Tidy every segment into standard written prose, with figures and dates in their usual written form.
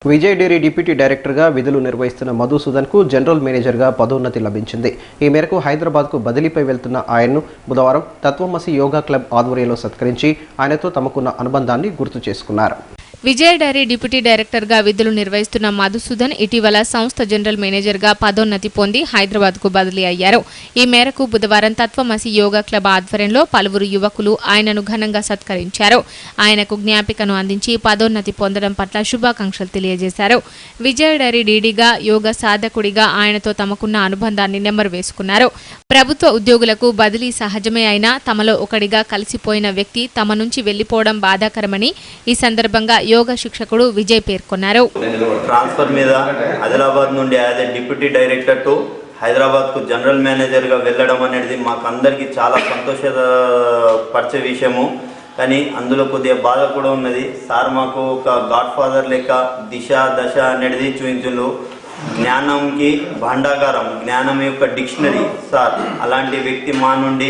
Vijay dairy deputy డైరెక్టర్గా విధులు నిర్వహిస్తున్న మధుసూదన్కు జనరల్ మేనేజర్గా పదోన్నతి లభించింది. ఈ మేరకు హైదరాబాద్కు బదిలీపై వెళ్తున్న ఆయన్ను బుధవారం తత్వమసి యోగా క్లబ్ ఆధ్వర్యంలో సత్కరించి ఆయనతో తమకున్న అనుబంధాన్ని గుర్తు చేసుకున్నారు. విజయ్ డైరీ డిప్యూటీ డైరెక్టర్గా విధులు నిర్వహిస్తున్న మధుసూదన్ ఇటీవల సంస్థ జనరల్ మేనేజర్గా పదోన్నతి పొంది హైదరాబాద్కు బదిలీ అయ్యారు. ఈ మేరకు బుధవారం తత్వమసి యోగా క్లబ్ ఆధ్వర్యంలో పలువురు యువకులు ఆయనను ఘనంగా సత్కరించారు. ఆయనకు జ్ఞాపికను అందించి పదోన్నతి పొందడం పట్ల శుభాకాంక్షలు తెలియజేశారు. విజయ్ డైరీ డీడీగా యోగా సాధకుడిగా ఆయనతో తమకున్న అనుబంధాన్ని నెమరు వేసుకున్నారు. ప్రభుత్వ ఉద్యోగులకు బదిలీ సహజమే అయినా తమలో ఒకడిగా కలిసిపోయిన వ్యక్తి తమ నుంచి వెళ్లిపోవడం బాధాకరమని ఈ సందర్భంగా యోగా శిక్షకుడు విజయ్ పేర్కొన్నారు. ట్రాన్స్ఫర్ మీద ఆదిలాబాద్ నుండి as a deputy director to హైదరాబాద్కు జనరల్ మేనేజర్గా వెళ్ళడం అనేది మాకు అందరికీ చాలా సంతోషపరిచే విషయము. కానీ అందులో కొద్దిగా బాధ కూడా ఉన్నది. సార్ మాకు ఒక గాడ్ ఫాదర్ లెక్క దిశ దశ అనేది చూపించులు. జ్ఞానంకి భాండాగారం, జ్ఞానం యొక్క డిక్షనరీ సార్. అలాంటి వ్యక్తి మా నుండి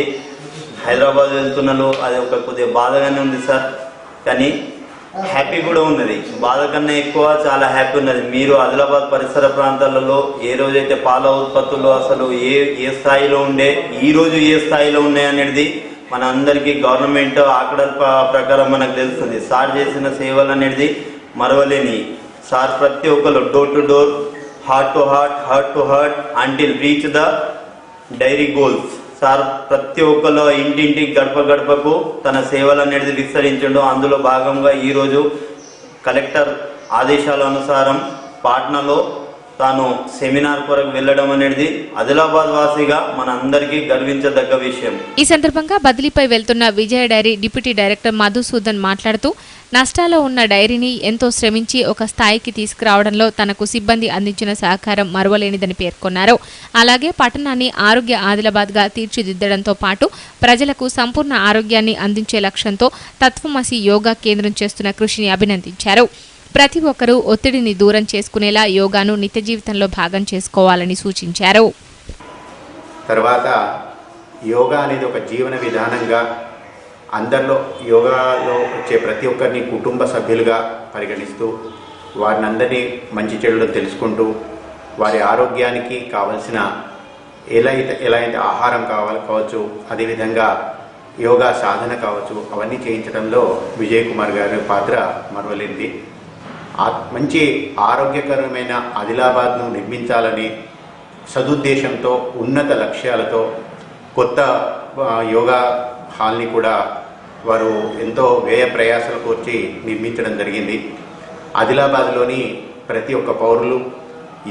హైదరాబాద్ వెళ్తున్నారు. అది ఒక కొద్దిగా బాధగానే ఉంది సార్. కానీ హ్యాపీ కూడా ఉన్నది. బాధ కన్నా ఎక్కువ చాలా హ్యాపీ ఉన్నది. మీరు ఆదిలాబాద్ పరిసర ప్రాంతాలలో ఏ రోజైతే పాల ఉత్పత్తులు అసలు ఏ స్థాయిలో ఉండే, ఈ రోజు ఏ స్థాయిలో ఉన్నాయి అనేది మన అందరికీ గవర్నమెంట్ ఆకడల ప్రకారం మనకు తెలుస్తుంది. సార్ చేసిన సేవలు అనేది మరవలేని. సార్ ప్రతి ఒక్కరు door to door, heart to heart until reach the dairy goals. Sir ప్రతి ఒక్కరు ఇంటింటి గడప గడపకు తన సేవలు అనేది విస్తరించడం. అందులో భాగంగా ఈరోజు కలెక్టర్ ఆదేశాల అనుసారం పాట్నాలో తాను సెమినార్ కొరకు వెళ్లడం అనేది ఆదిలాబాద్ వాసిగా మన అందరికీ గర్వించదగ్గ విషయం. ఈ సందర్భంగా బదిలీపై వెళ్తున్న Vijay dairy deputy director Madhusudan మాట్లాడుతూ నష్టాల్లో ఉన్న డైరీని ఎంతో శ్రమించి ఒక స్థాయికి తీసుకురావడంలో తనకు సిబ్బంది అందించిన సహకారం మరువలేనిదని పేర్కొన్నారు. అలాగే పట్టణాన్ని ఆరోగ్య ఆదిలాబాద్గా తీర్చిదిద్దడంతో పాటు ప్రజలకు సంపూర్ణ ఆరోగ్యాన్ని అందించే లక్ష్యంతో తత్వమసి యోగా కేంద్రం చేస్తున్న కృషిని అభినందించారు. ప్రతి ఒక్కరూ ఒత్తిడిని దూరం చేసుకునేలా యోగాను నిత్య జీవితంలో భాగం చేసుకోవాలని సూచించారు. తర్వాత యోగా అనేది ఒక జీవన విధానంగా అందరిలో యోగాలో వచ్చే ప్రతి ఒక్కరిని కుటుంబ సభ్యులుగా పరిగణిస్తూ వారిని అందరినీ మంచి చెడులు తెలుసుకుంటూ వారి ఆరోగ్యానికి కావలసిన ఎలా అయితే ఆహారం కావచ్చు, అదేవిధంగా యోగా సాధన కావచ్చు, అవన్నీ చేయించడంలో విజయ్ కుమార్ గారి పాత్ర మరవలేనిది. మంచి ఆరోగ్యకరమైన ఆదిలాబాద్ను నిర్మించాలని సదుద్దేశంతో ఉన్నత లక్ష్యాలతో కొత్త యోగా హాల్ని కూడా వారు ఎంతో వ్యయ ప్రయాసాలకు వచ్చి నిర్మించడం జరిగింది. ఆదిలాబాద్లోని ప్రతి ఒక్క పౌరులు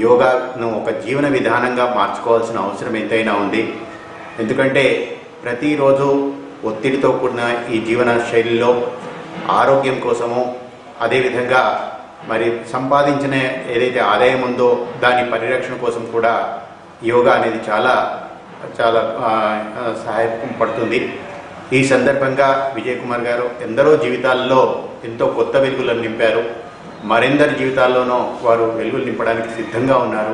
యోగాను ఒక జీవన విధానంగా మార్చుకోవాల్సిన అవసరం ఎంతైనా ఉంది. ఎందుకంటే ప్రతిరోజు ఒత్తిడితో కూడిన ఈ జీవన శైలిలో ఆరోగ్యం కోసము, అదేవిధంగా మరి సంపాదించిన ఏదైతే ఆదాయం ఉందో దాని పరిరక్షణ కోసం కూడా యోగా అనేది చాలా చాలా సహాయపడుతుంది. ఈ సందర్భంగా విజయ్ కుమార్ గారు ఎందరో జీవితాల్లో ఎంతో కొత్త వెలుగులను నింపారు. మరెందరి జీవితాల్లోనో వారు వెలుగులు నింపడానికి సిద్ధంగా ఉన్నారు.